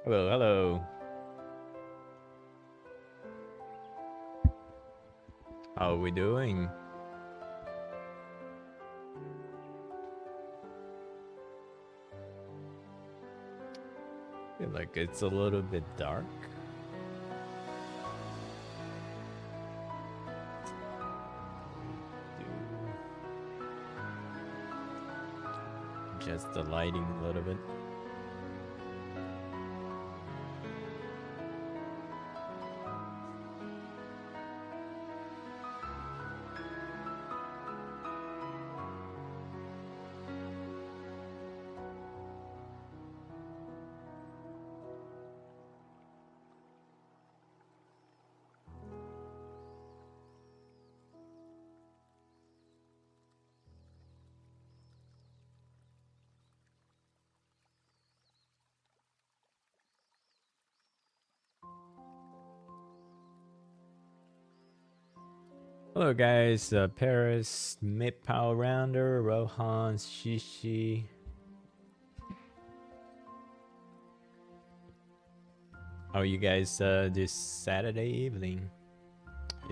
Hello, hello. How are we doing? Feel like it's a little bit dark. Just the lighting a little bit. Hello guys, Paris, Mid Power Rounder, Rohan, Shishi. How are you guys this Saturday evening?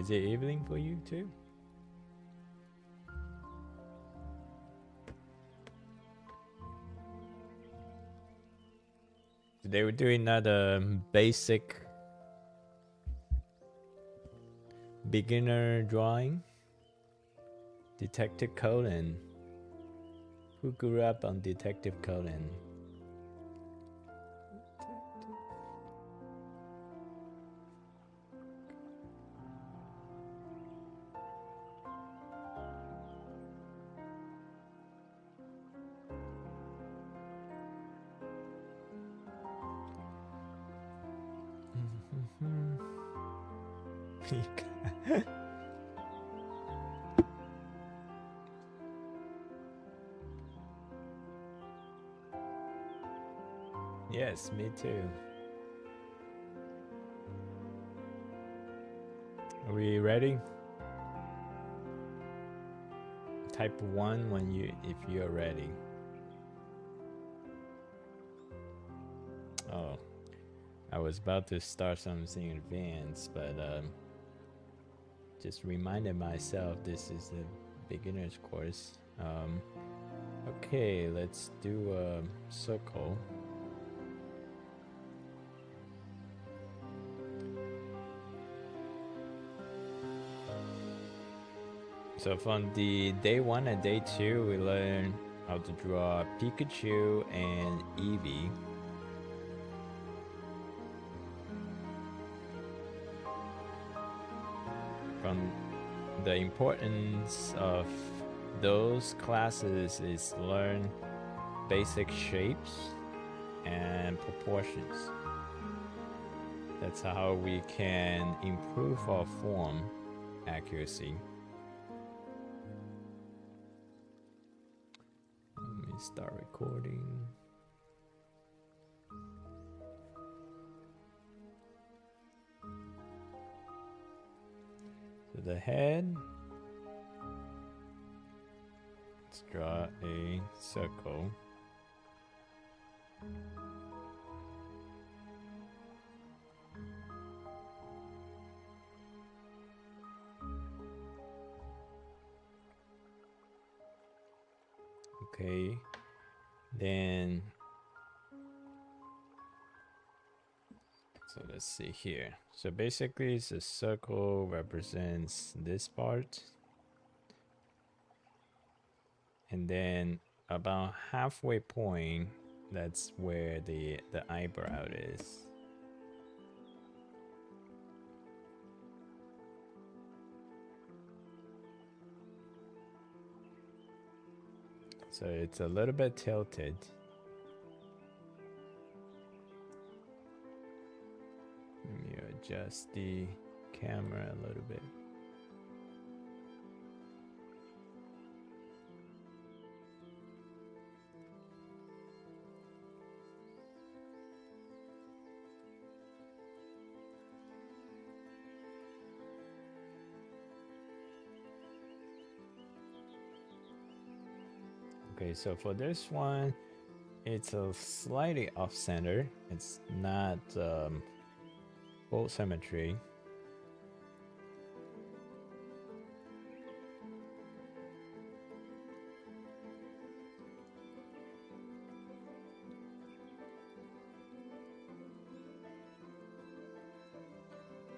Is it evening for you too? Today we're doing that basic beginner drawing. Detective Conan. Who grew up on Detective Conan? Yes, me too. Are we ready? Type 1 when if you're ready. Oh, I was about to start something advanced, but just reminded myself this is the beginner's course. Okay, let's do a circle. So from the day 1 and day 2, we learned how to draw Pikachu and Eevee. From the importance of those classes is learn basic shapes and proportions. That's how we can improve our form accuracy. Let me start recording. So the head, let's draw a circle. Okay, then so let's see here. So basically it's a circle represents this part, and then about halfway point, that's where the eyebrow is. So it's a little bit tilted. Let me adjust the camera a little bit. Okay, so for this one, it's a slightly off center. It's not full symmetry.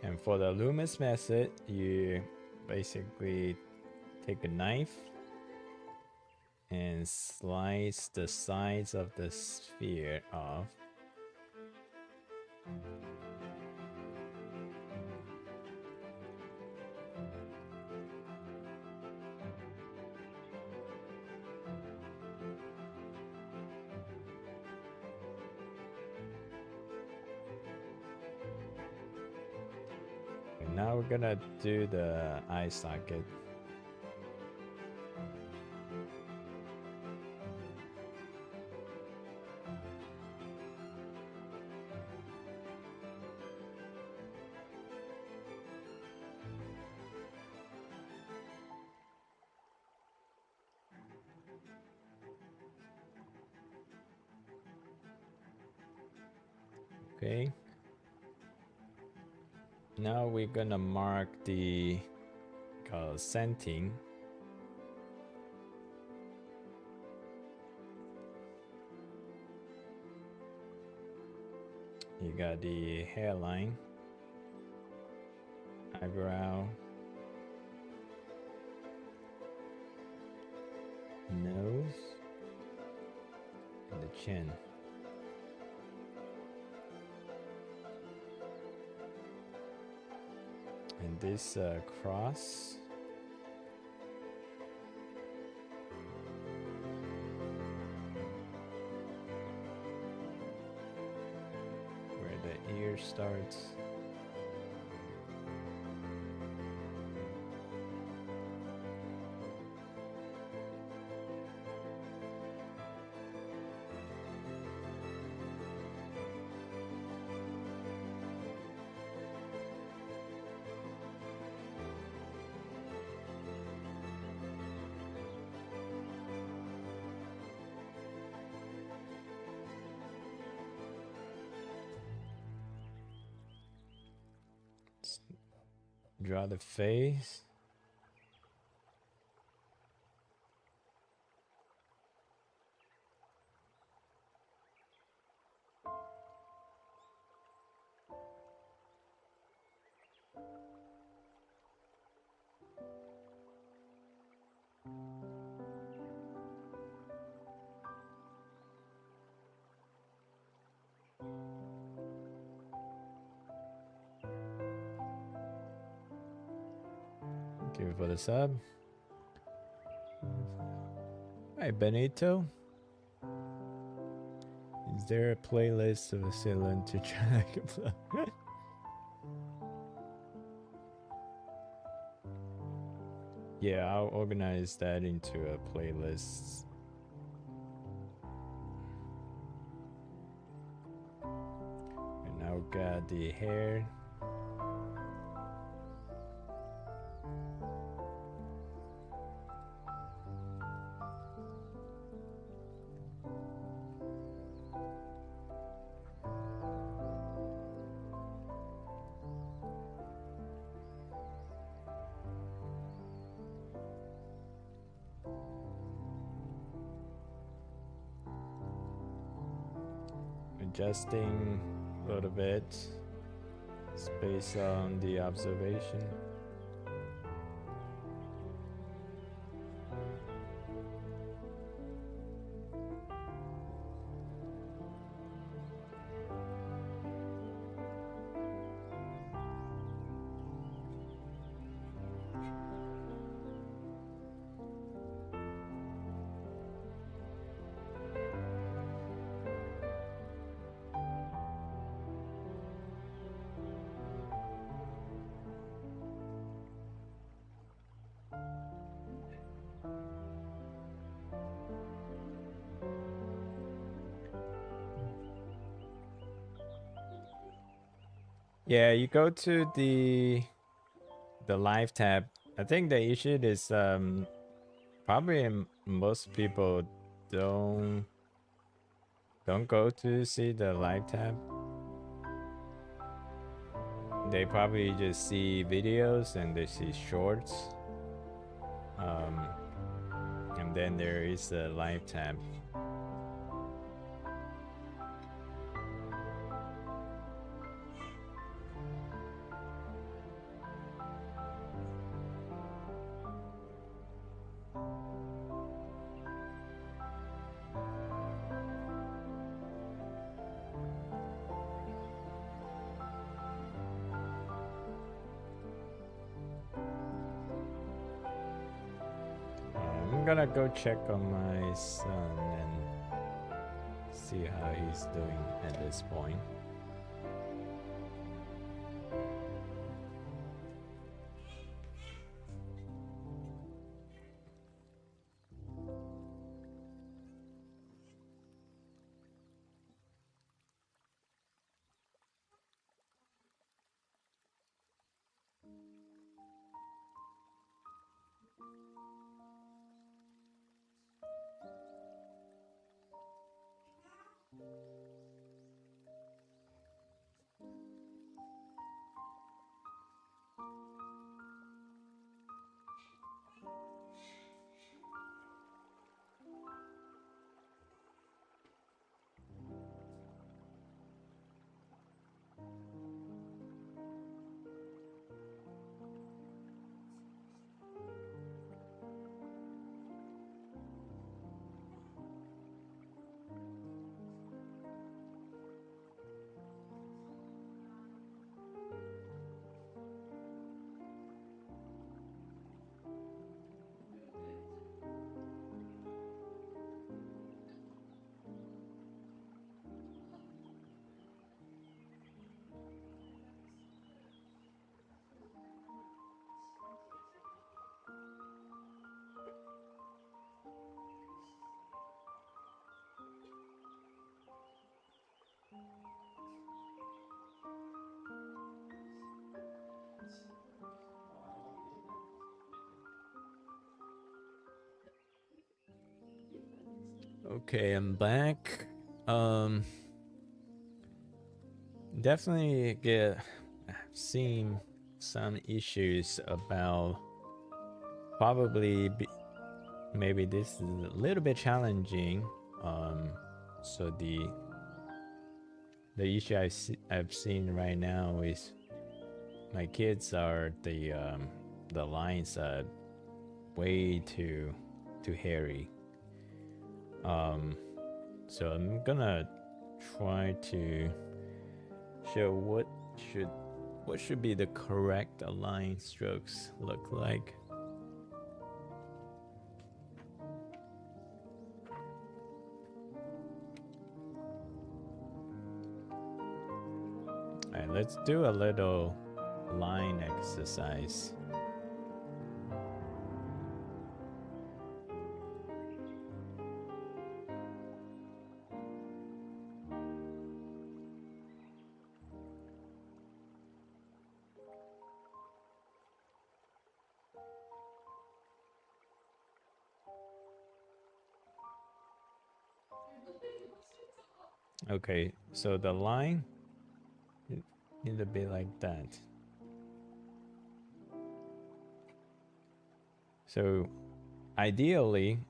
And for the Loomis method, you basically take a knife and slice the sides of the sphere off. And now we're gonna do the eye socket. Okay. Now we're gonna mark the scenting. You got the hairline, eyebrow, nose, and the chin. And this cross. Where the ear starts. Draw the face. Thank you for the sub. Hi, Benito. Is there a playlist of a Ceylon to track? Yeah, I'll organize that into a playlist. And now we got the hair. Adjusting a little bit. It's based on the observation. Yeah, you go to the live tab. I think the issue is probably most people don't don't go to see the live tab. They probably just see videos and they see shorts. And then there is a live tab. I'm gonna go check on my son and see how he's doing at this point. Okay, I'm back. Definitely seen some issues about maybe this is a little bit challenging. So the issue I've seen right now is my kids are the lines are way too hairy. So I'm gonna try to show what should be the correct align strokes look like. Alright, let's do a little line exercise. Okay, so the line need to be like that. So ideally,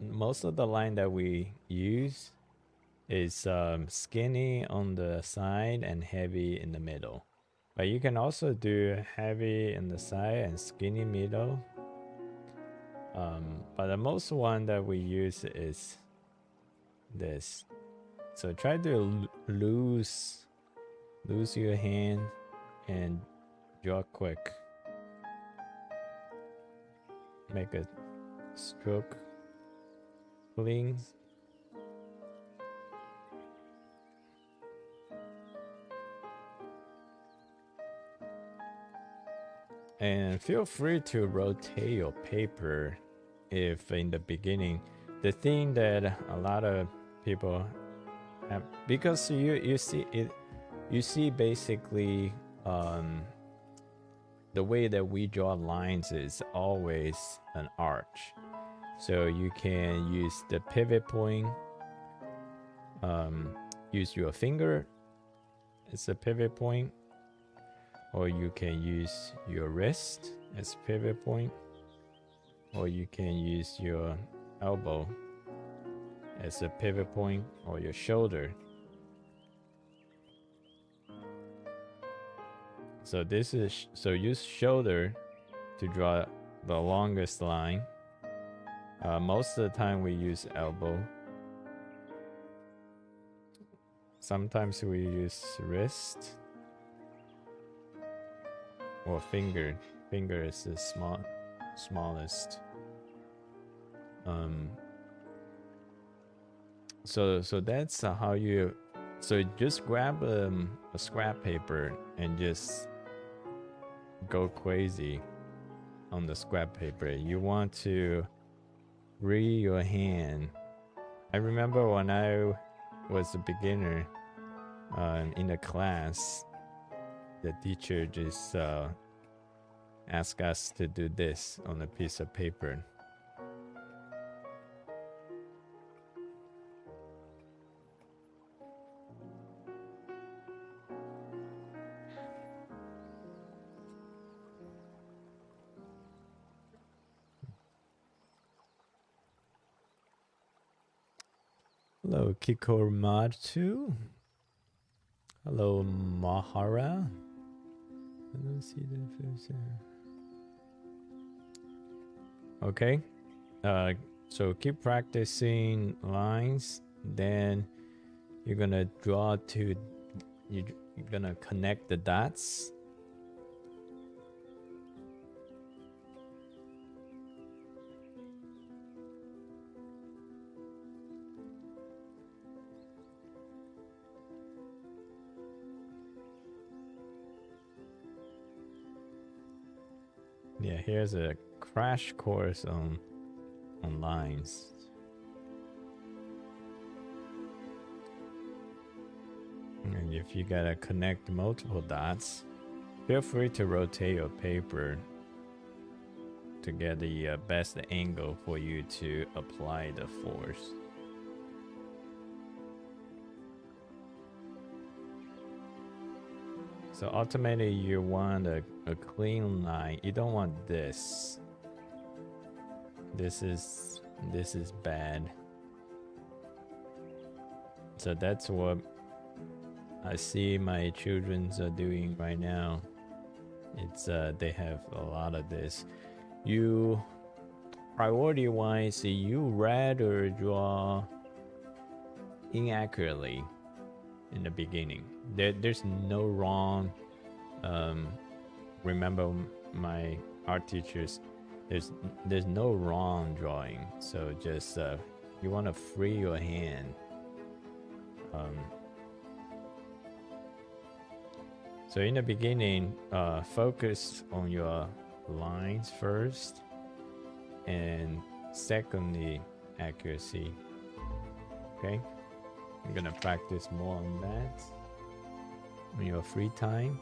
most of the line that we use is skinny on the side and heavy in the middle. But you can also do heavy in the side and skinny middle. But the most one that we use is this. So try to loose your hand and draw quick. Make a stroke clean. And feel free to rotate your paper if in the beginning. The thing that a lot of people have, because you see it, you see basically the way that we draw lines is always an arch. So you can use the pivot point use your finger as a pivot point, or you can use your wrist as a pivot point, or you can use your elbow as a pivot point, or your shoulder. So this is, so use shoulder to draw the longest line. Most of the time we use elbow. Sometimes we use wrist or finger. Finger is the smallest. So that's how you. So just grab a scrap paper and just go crazy on the scrap paper. You want to free your hand. I remember when I was a beginner in the class, the teacher just asked us to do this on a piece of paper. Hello, Kikormatsu. Hello, Mahara. I don't see the first. Okay. So keep practicing lines. Then you're gonna draw to. You're gonna connect the dots. Yeah, here's a crash course on lines. And if you gotta connect multiple dots, feel free to rotate your paper to get the best angle for you to apply the force. So ultimately you want a clean line. You don't want this. This is bad. So that's what I see my children are doing right now. It's they have a lot of this. You priority wise, you rather draw inaccurately in the beginning. There's no wrong. Remember my art teachers, there's no wrong drawing. So just you want to free your hand. So in the beginning, focus on your lines first, and secondly, accuracy. Okay, I'm gonna practice more on that in your free time.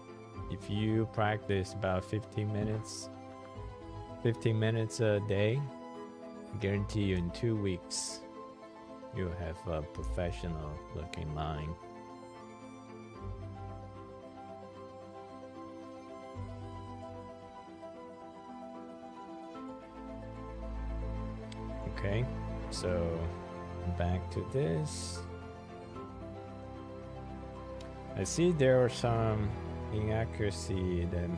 If you practice about 15 minutes a day, I guarantee you in 2 weeks you'll have a professional looking line. Okay, so back to this. I see there are some inaccuracy that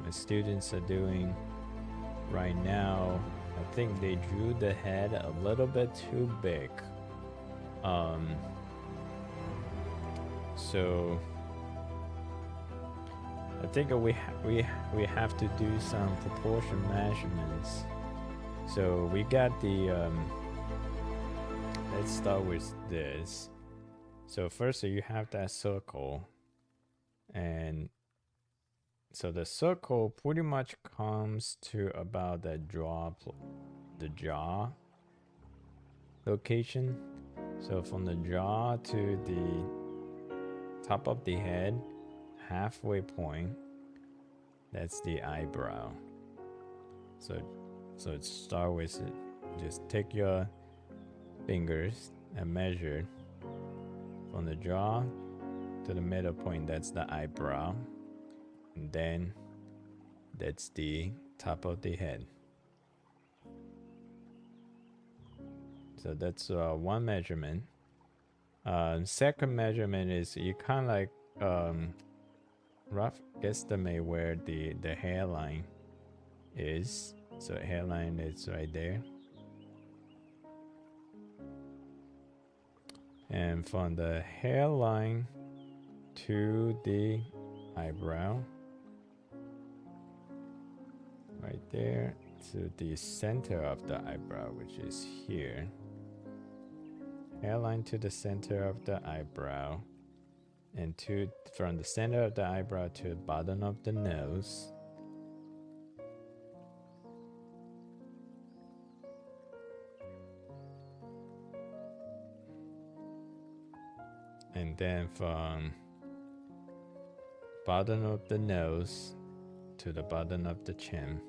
my students are doing right now. I think they drew the head a little bit too big. So I think we have to do some proportion measurements. So we got the let's start with this. So first you have that circle, and so the circle pretty much comes to about the jaw location. So from the jaw to the top of the head, halfway point, that's the eyebrow. So start with it. Just take your fingers and measure from the jaw to the middle point, that's the eyebrow. And then that's the top of the head. So that's one measurement. Second measurement is you kind of like rough guesstimate where the hairline is. So hairline is right there. And from the hairline to the eyebrow, right there, to the center of the eyebrow, which is here. Hairline to the center of the eyebrow, and from the center of the eyebrow to the bottom of the nose. And then from bottom of the nose to the bottom of the chin.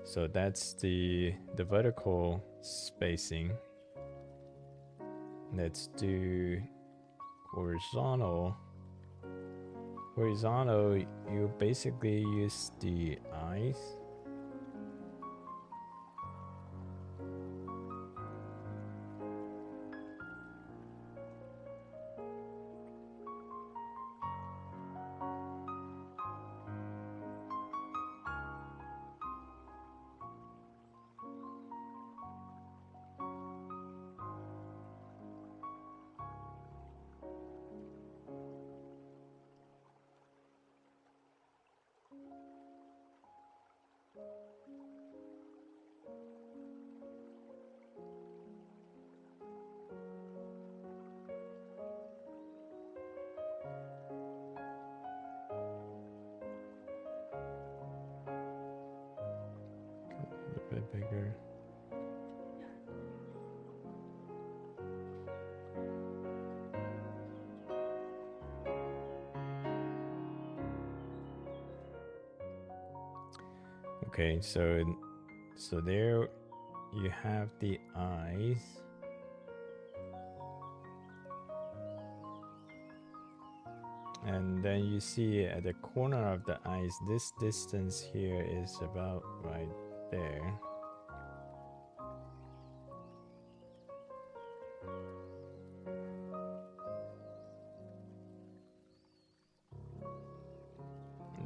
So that's the vertical spacing. Let's do horizontal. Horizontal, you basically use the eyes. A bit bigger. Okay, so there you have the eyes. And then you see at the corner of the eyes, this distance here is about right there.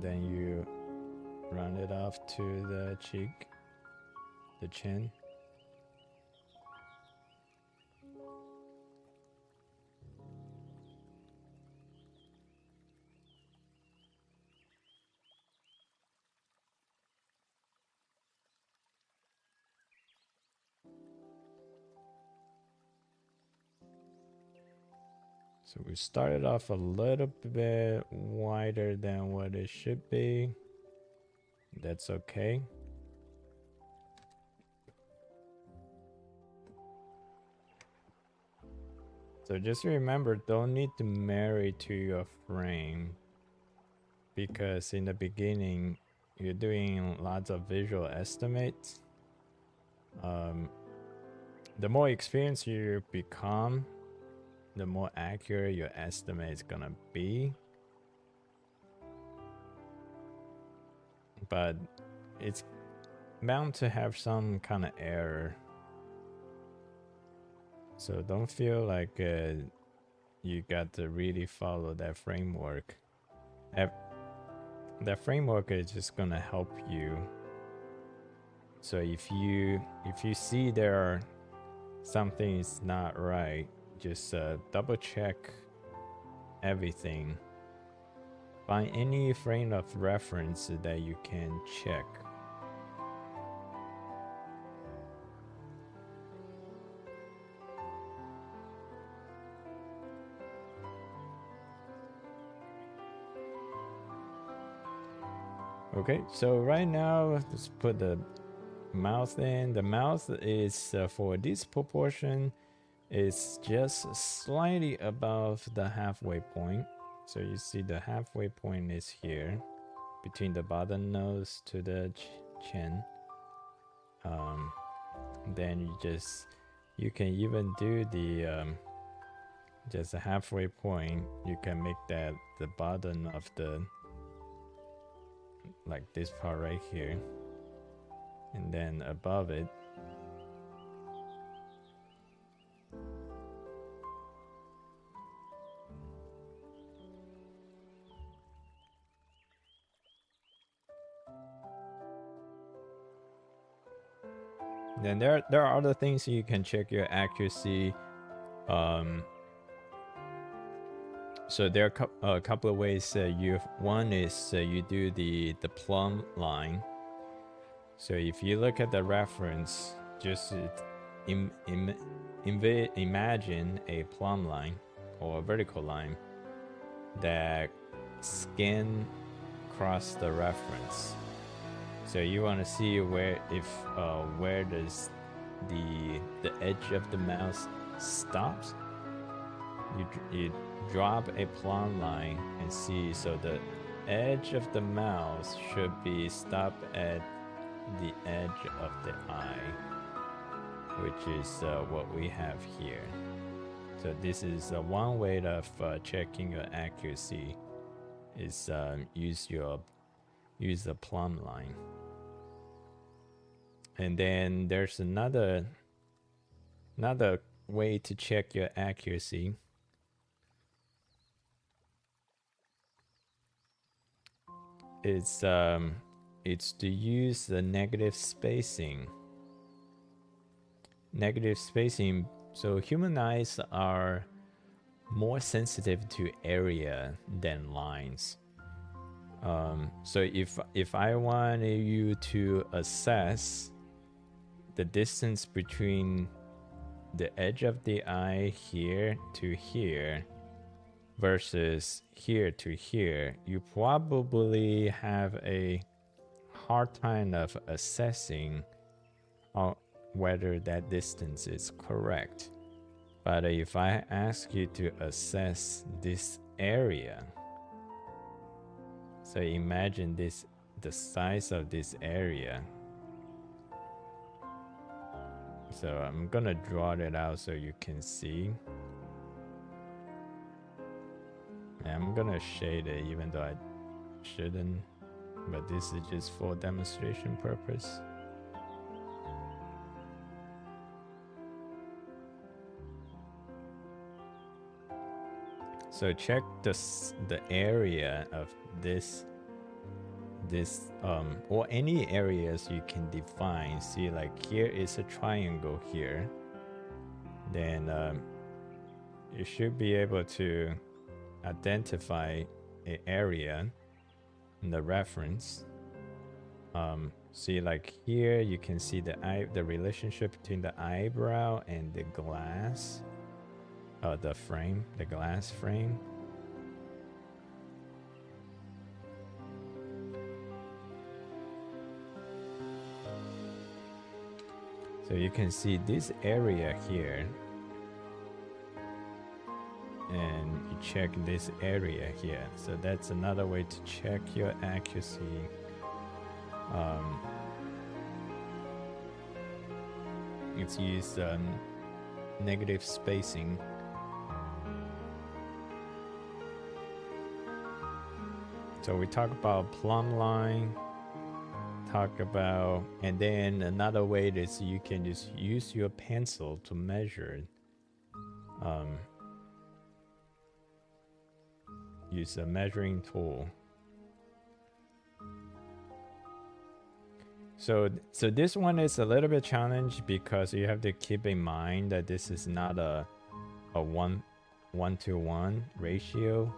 Then you round it off to the cheek, the chin. So we started off a little bit wider than what it should be. That's okay. So just remember, don't need to marry to your frame, because in the beginning you're doing lots of visual estimates. The more experienced you become, the more accurate your estimate is gonna be. But it's bound to have some kind of error. So don't feel like you got to really follow that framework. That framework is just gonna help you. So if you see there are something is not right, just double check everything. Find any frame of reference that you can check. Okay, so right now let's put the mouth in. The mouth is for this proportion is just slightly above the halfway point. So you see the halfway point is here between the bottom nose to the chin. Then you just You can even do the just a halfway point. You can make that the bottom of the, like this part right here, and then above it then there are other things you can check your accuracy. So there are a couple of ways. One is you do the plumb line. So if you look at the reference, just imagine a plumb line or a vertical line that scan across the reference. So you want to see where does the edge of the mouse stops. You drop a plumb line and see, so the edge of the mouse should be stopped at the edge of the eye, which is what we have here. So this is one way of checking your accuracy, is use the plumb line. And then there's another way to check your accuracy. It's to use the negative spacing. Negative spacing. So human eyes are more sensitive to area than lines. So if I wanted you to assess the distance between the edge of the eye here to here versus here to here, you probably have a hard time of assessing whether that distance is correct. But if I ask you to assess this area, so imagine the size of this area. So I'm gonna draw it out so you can see. I'm gonna shade it even though I shouldn't, but this is just for demonstration purpose. So check the area of this or any areas you can define. See, like here is a triangle here. Then you should be able to identify an area in the reference. See, like here you can see the relationship between the eyebrow and the glass, the glass frame. So you can see this area here, and you check this area here. So that's another way to check your accuracy. It's used negative spacing. So we talk about plumb line, and then another way is you can just use your pencil to measure. Use a measuring tool. So this one is a little bit challenged because you have to keep in mind that this is not a 1:1 ratio.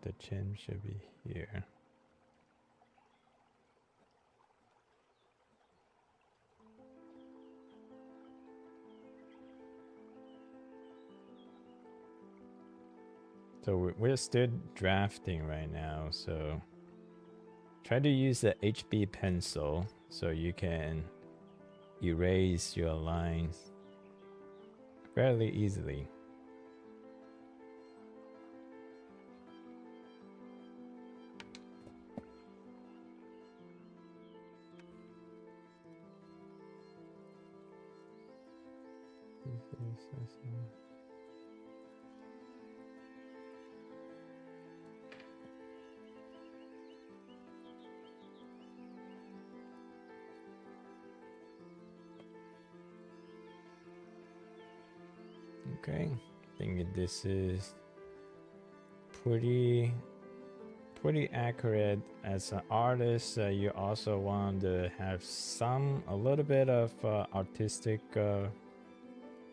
The chin should be here. So we're still drafting right now, so Try to use the HB pencil so you can erase your lines fairly easily. Okay, I think this is pretty accurate. As an artist, you also want to have a little bit of artistic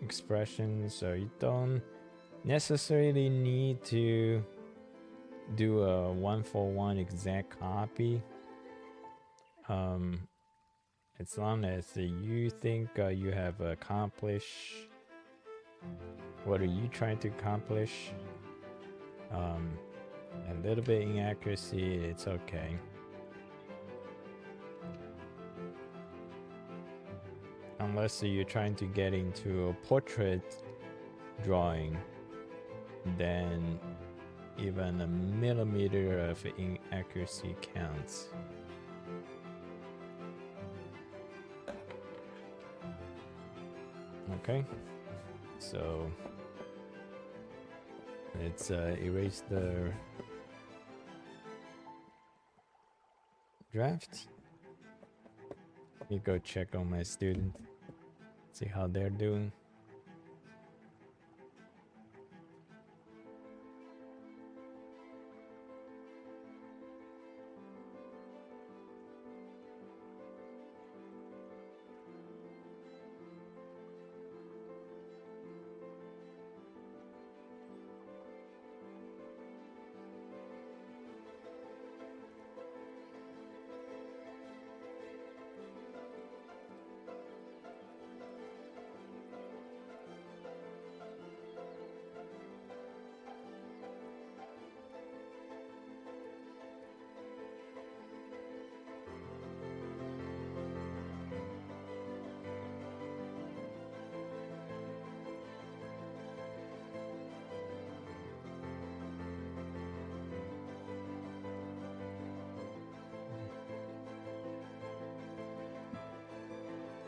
expression, so you don't necessarily need to do a one-for-one exact copy. As long as you think you have accomplished what are you trying to accomplish, a little bit inaccuracy, it's okay. Unless you're trying to get into a portrait drawing, then even a millimeter of inaccuracy counts. Okay, so let's erase the draft. Let me go check on my student, see how they're doing.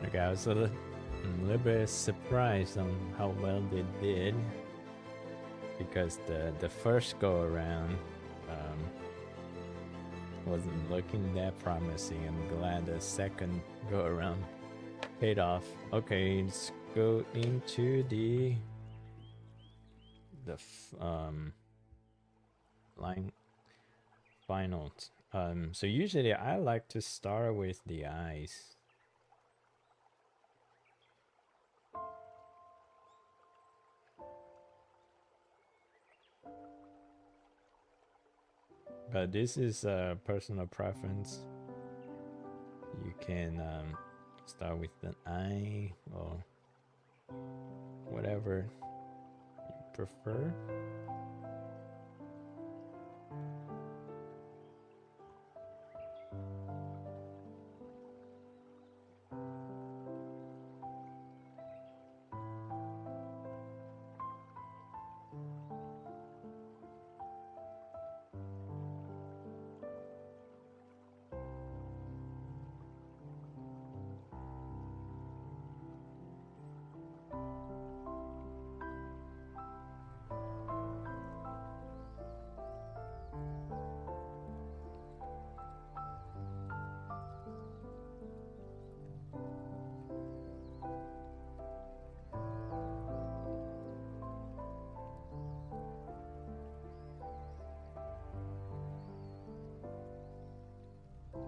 Okay, I was a little bit surprised on how well they did, because the first go around wasn't looking that promising. I'm glad the second go around paid off. Okay, let's go into the line finals. So usually I like to start with the eyes. But this is a personal preference. You can start with an eye or whatever you prefer.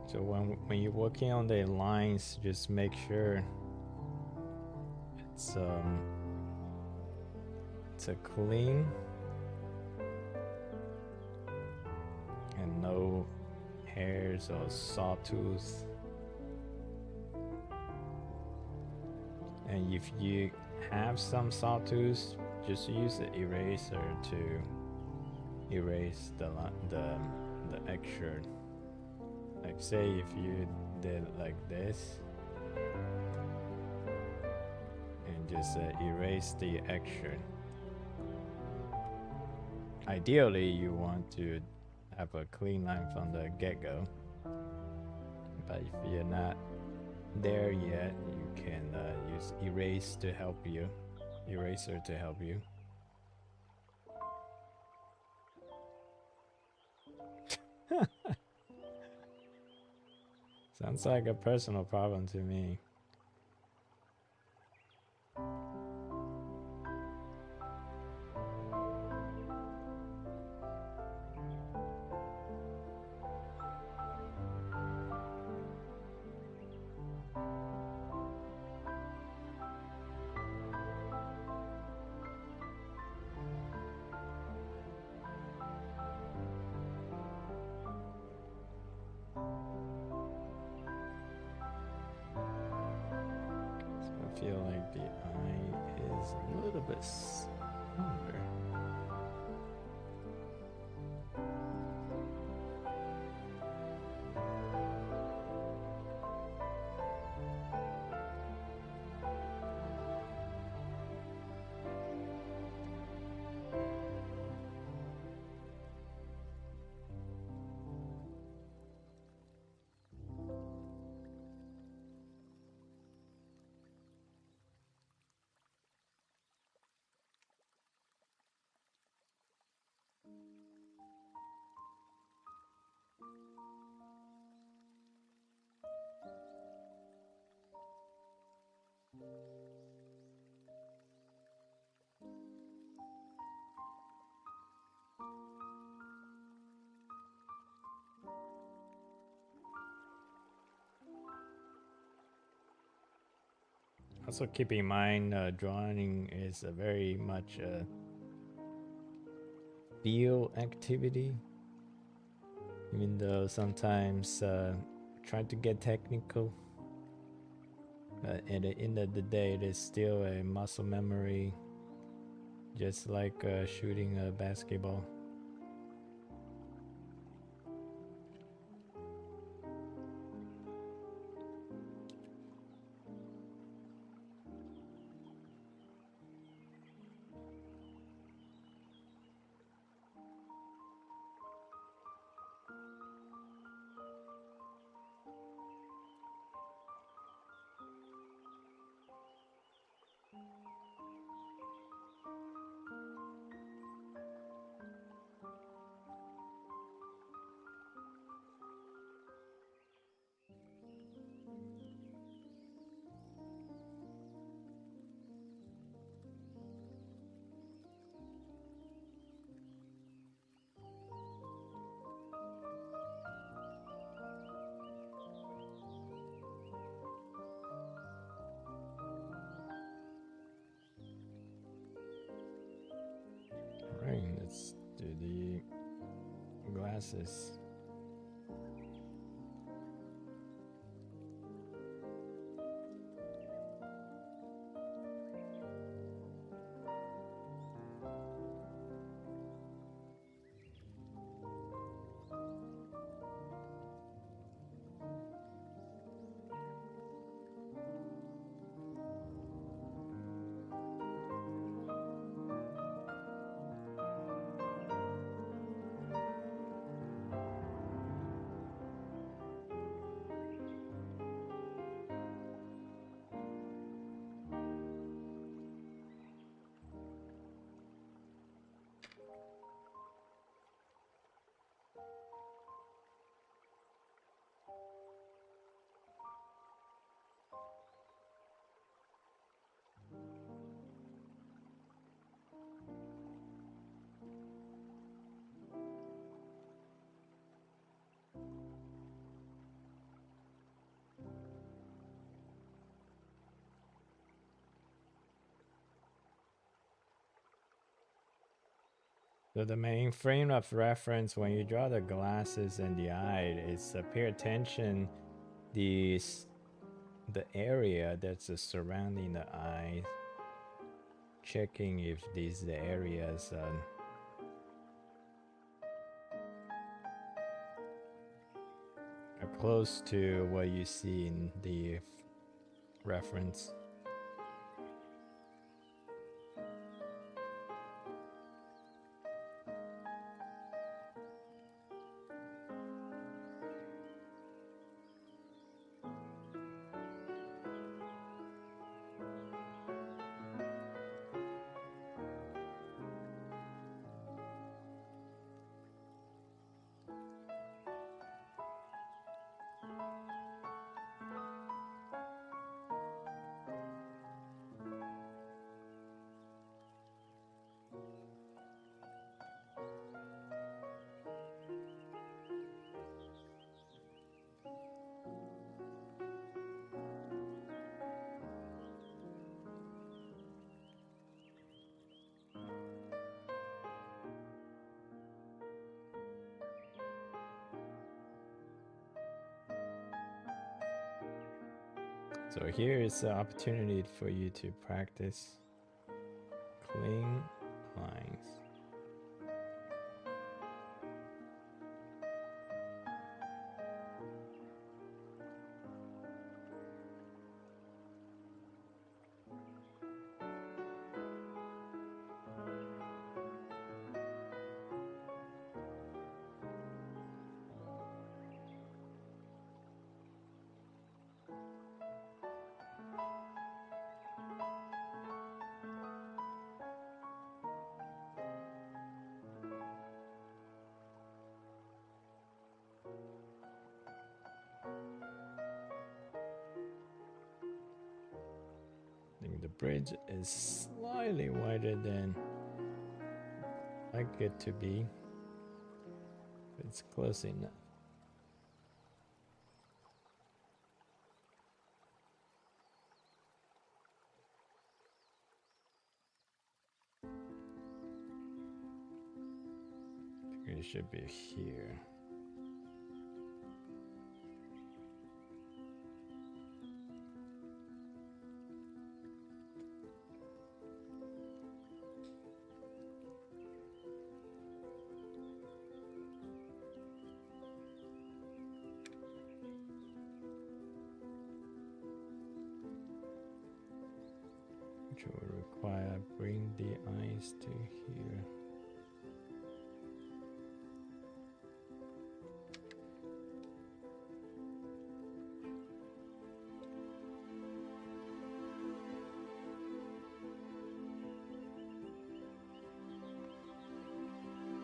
So when you're working on the lines, just make sure it's a clean and no hairs or sawtooth. And if you have some sawtooth, just use the eraser to erase the extra. Like say if you did like this and just erase the extra. Ideally, you want to have a clean line from the get-go, but if you're not there yet, you can use eraser to help you. Sounds like a personal problem to me. I feel like the eye is a little bit somber. Also keep in mind, drawing is a very much a feel activity. Even though sometimes try to get technical, but at the end of the day, it is still a muscle memory, just like shooting a basketball. Alright, let's do the glasses. So the main frame of reference when you draw the glasses and the eye is pay attention the area that's surrounding the eye, checking if these areas are close to what you see in the reference. So here is the opportunity for you to practice clean lines. I think the bridge is slightly wider than I like it to be. It's close enough. I think it should be here. Which will require bring the eyes to here.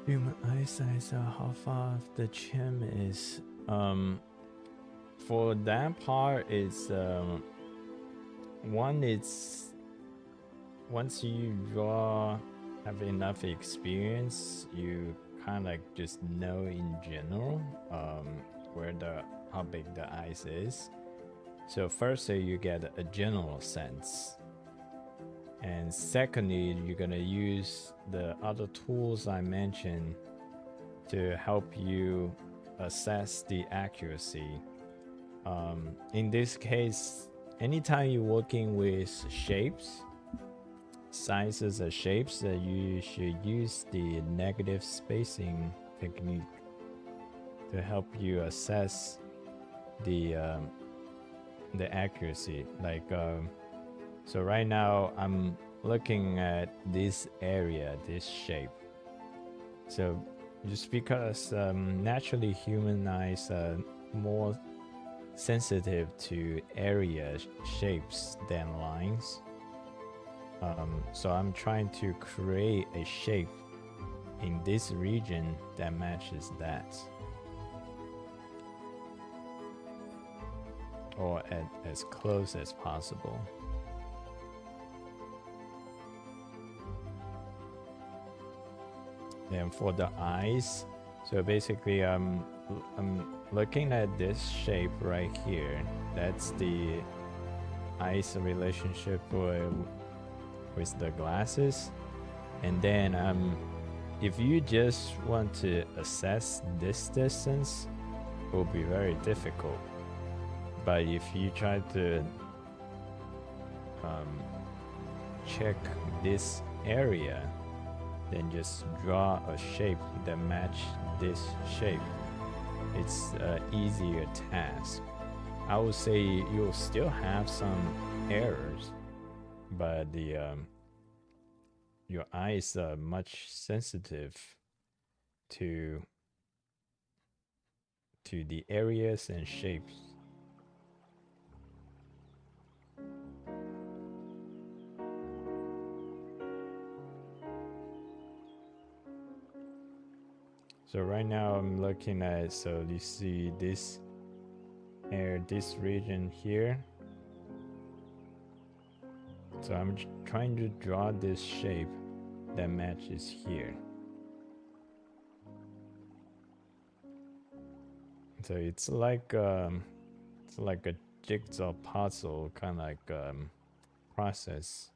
Human eyesight, so how far off the chin is? For that part is one, it's once you have enough experience, you kind of just know in general how big the eyes is. So first you get a general sense, and secondly you're gonna use the other tools I mentioned to help you assess the accuracy. In this case, anytime you're working with shapes, sizes of shapes, that you should use the negative spacing technique to help you assess the accuracy. Like so right now I'm looking at this area, this shape. So just because naturally human eyes are more sensitive to area shapes than lines. So I'm trying to create a shape in this region that matches that, or as close as possible. And for the eyes, so basically I'm looking at this shape right here. That's the eyes relationship with the glasses. And then if you just want to assess this distance, it will be very difficult. But if you try to check this area, then just draw a shape that match this shape, it's an easier task. I would say you'll still have some errors, but your eyes are much sensitive to the areas and shapes. So right now I'm looking at, so you see this region here. So I'm trying to draw this shape that matches here. So it's like a jigsaw puzzle kind of like process.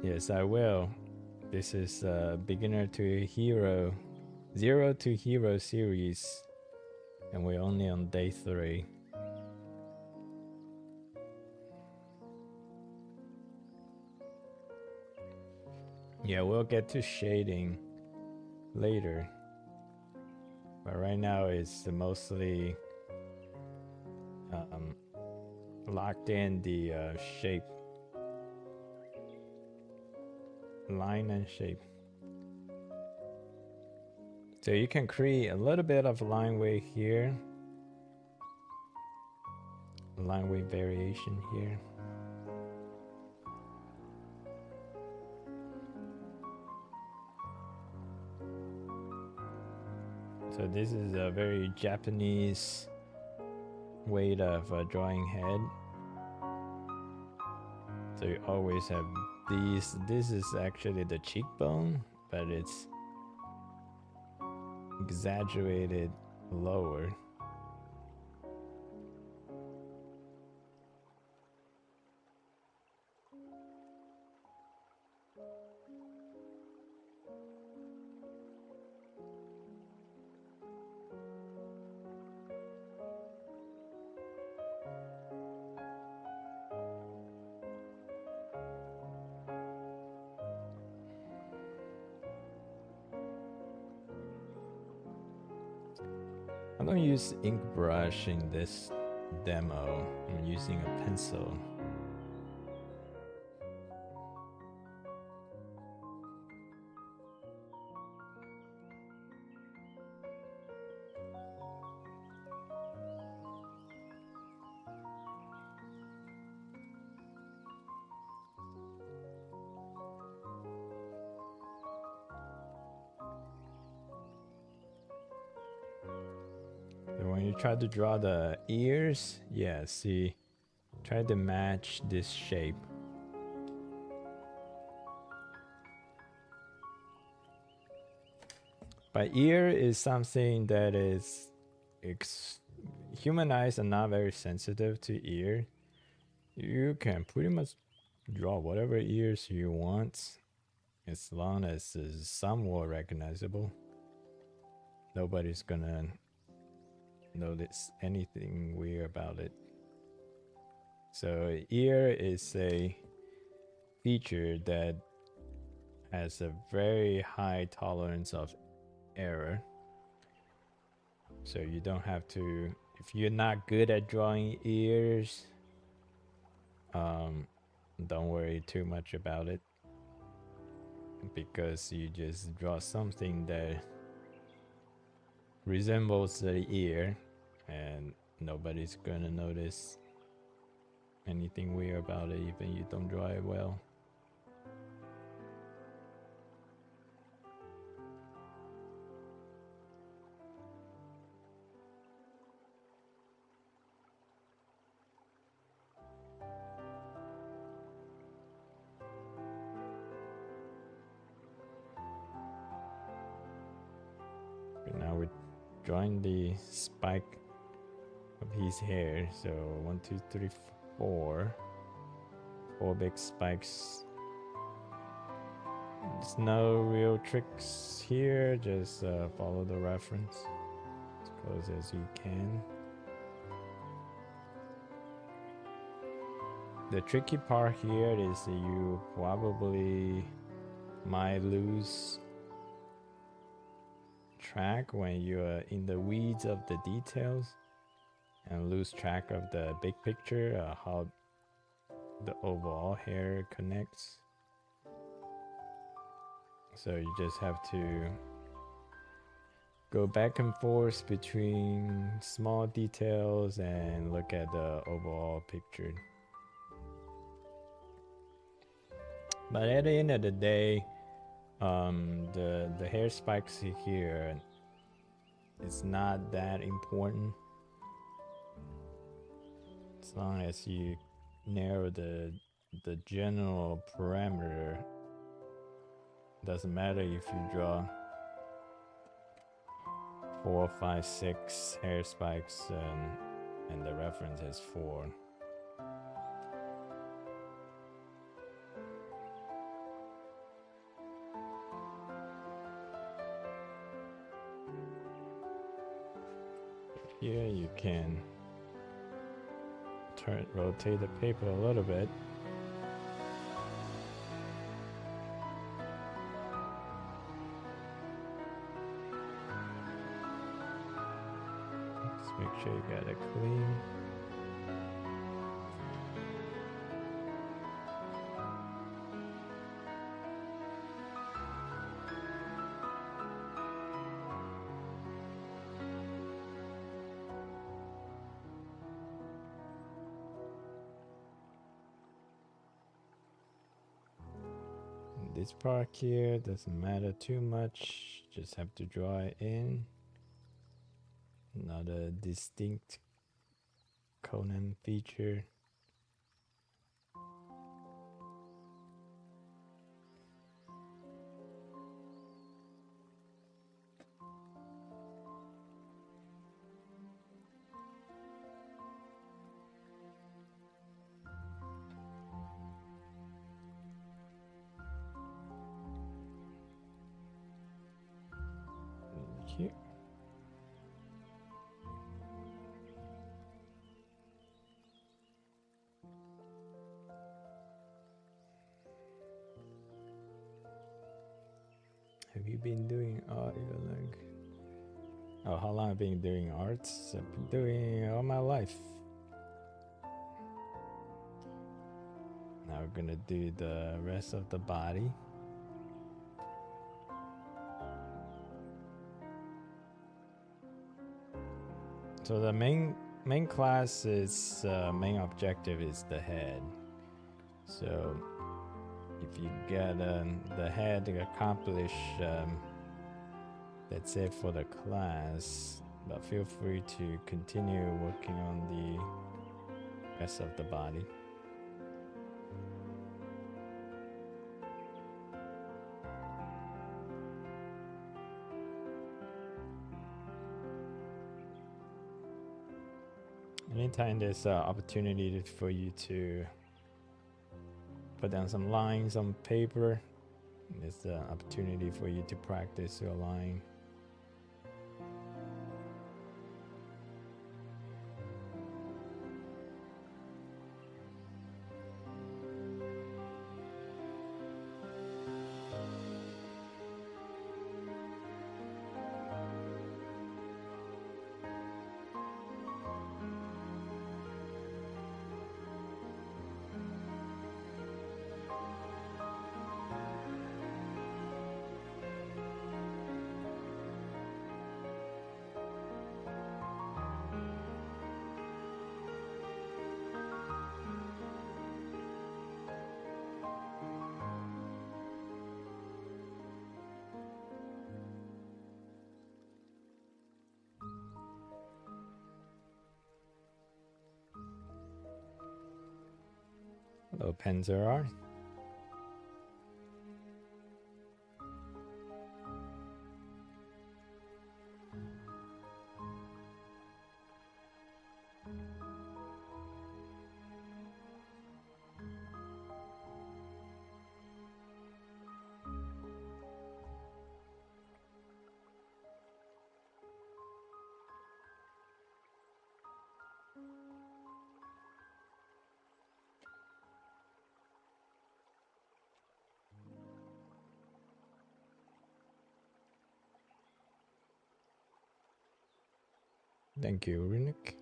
Yes, I will. This is a beginner to hero, 0 to hero series, and we're only on day 3. Yeah, we'll get to shading later, but right now it's mostly locked in the shape, line and shape. So you can create a little bit of line weight here, line weight variation here. So this is a very Japanese way of drawing head. So you always have these. This is actually the cheekbone, but it's exaggerated lower. I don't use ink brush in this demo. I'm using a pencil. When you try to draw the ears, yeah, see, try to match this shape. But ear is something that is, human eyes are not very sensitive to ear. You can pretty much draw whatever ears you want, as long as it's somewhat recognizable. Nobody's gonna notice anything weird about it. So ear is a feature that has a very high tolerance of error. So you don't have to, if you're not good at drawing ears, don't worry too much about it, because you just draw something that resembles the ear and nobody's gonna notice anything weird about it, even you don't draw it well. Now we're drawing the spike of his hair. So 1, 2, 3, 4. 4 big spikes. There's no real tricks here, just follow the reference as close as you can. The tricky part here is that you probably might lose track when you're in the weeds of the details and lose track of the big picture, how the overall hair connects. So you just have to go back and forth between small details and look at the overall picture. But at the end of the day, the hair spikes here, it's not that important as long as you narrow the general parameter. Doesn't matter if you draw 4, 5, 6 hair spikes and the reference is 4. Here you can rotate the paper a little bit. Just make sure you got it clean. This part here doesn't matter too much, just have to draw it in. Another distinct Kenan feature. Here. Have you been doing art? Like, oh, how long have I been doing arts? I've been doing all my life. Now we're gonna do the rest of the body. So the main class is main objective is the head. So if you get the head accomplished, that's it for the class. But feel free to continue working on the rest of the body. Anytime there's an opportunity for you to put down some lines on paper, there's an opportunity for you to practice your line. Hello, Panzer. Thank you, Runic.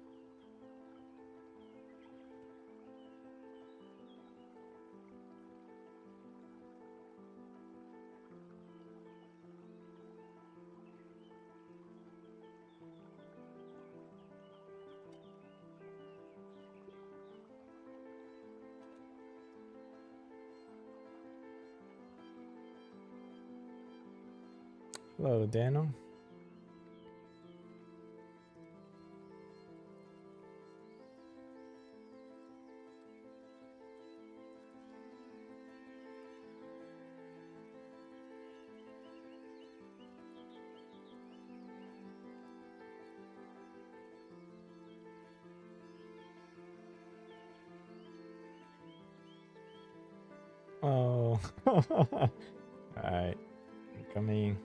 Hello, Daniel. Oh, all right, coming.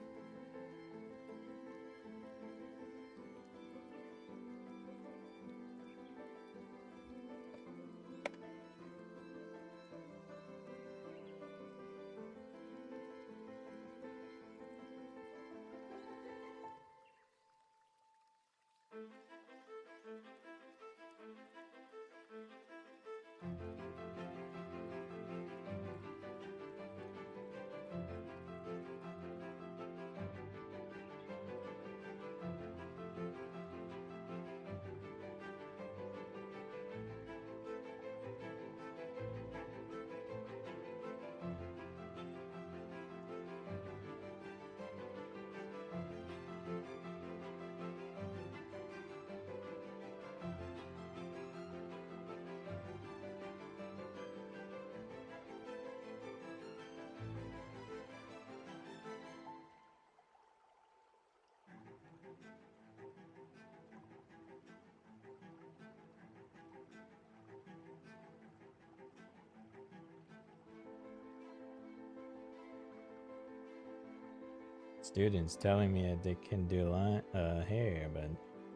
Students telling me that they can do hair, but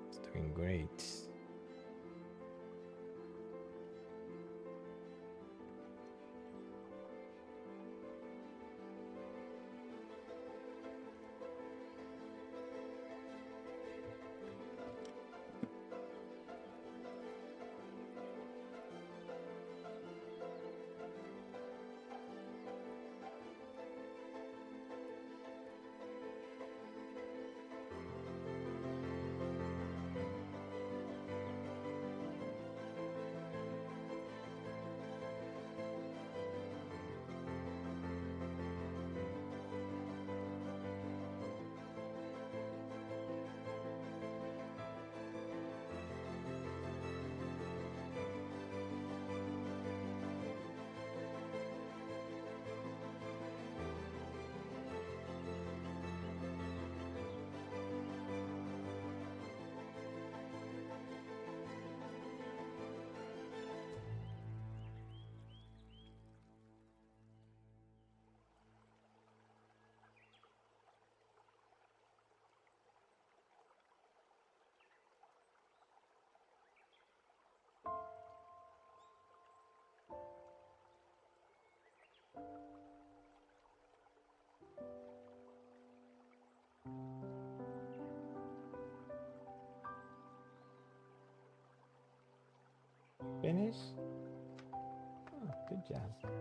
it's doing great. Finish? Oh, good job.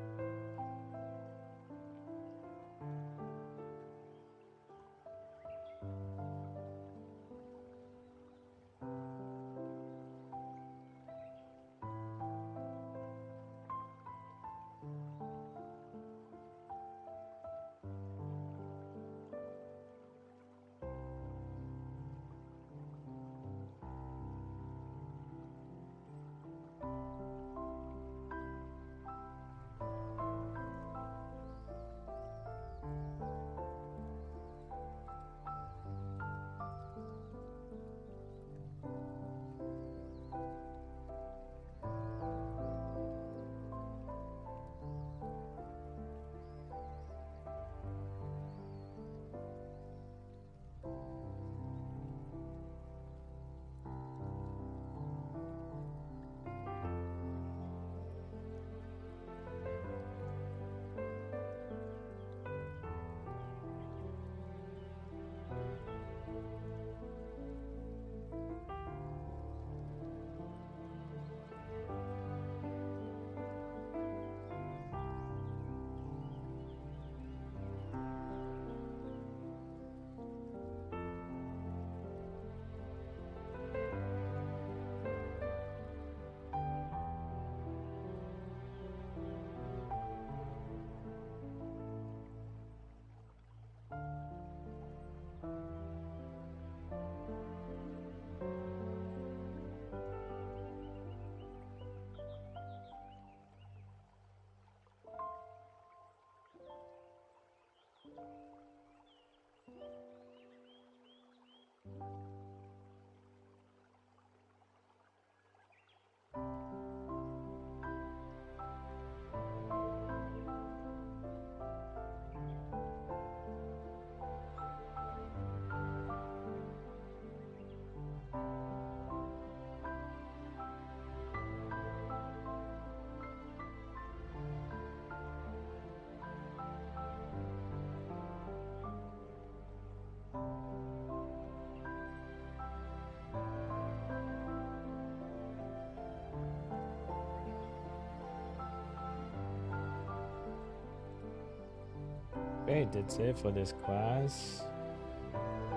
Okay, that's it for this class.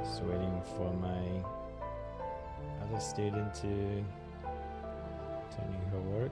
Just waiting for my other student to turn in her work.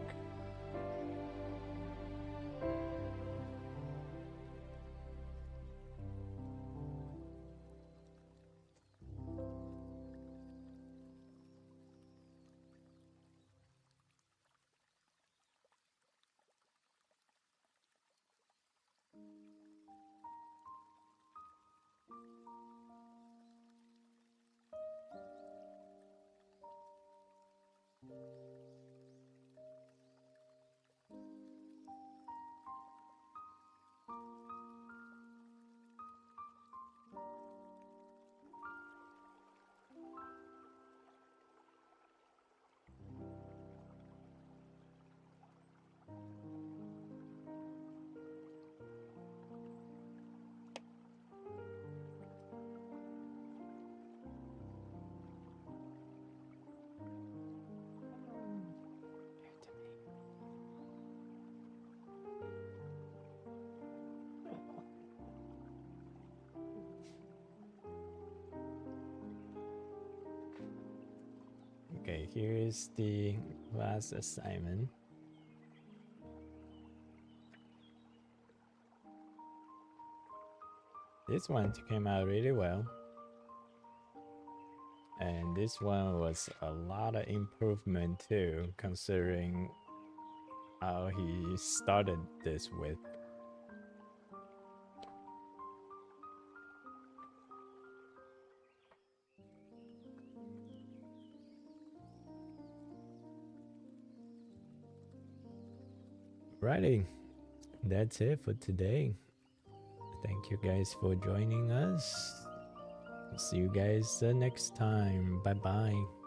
Okay, here is the last assignment. This one came out really well. And this one was a lot of improvement too, considering how he started this with. Righty, that's it for today. Thank you guys for joining us. See you guys next time. Bye bye.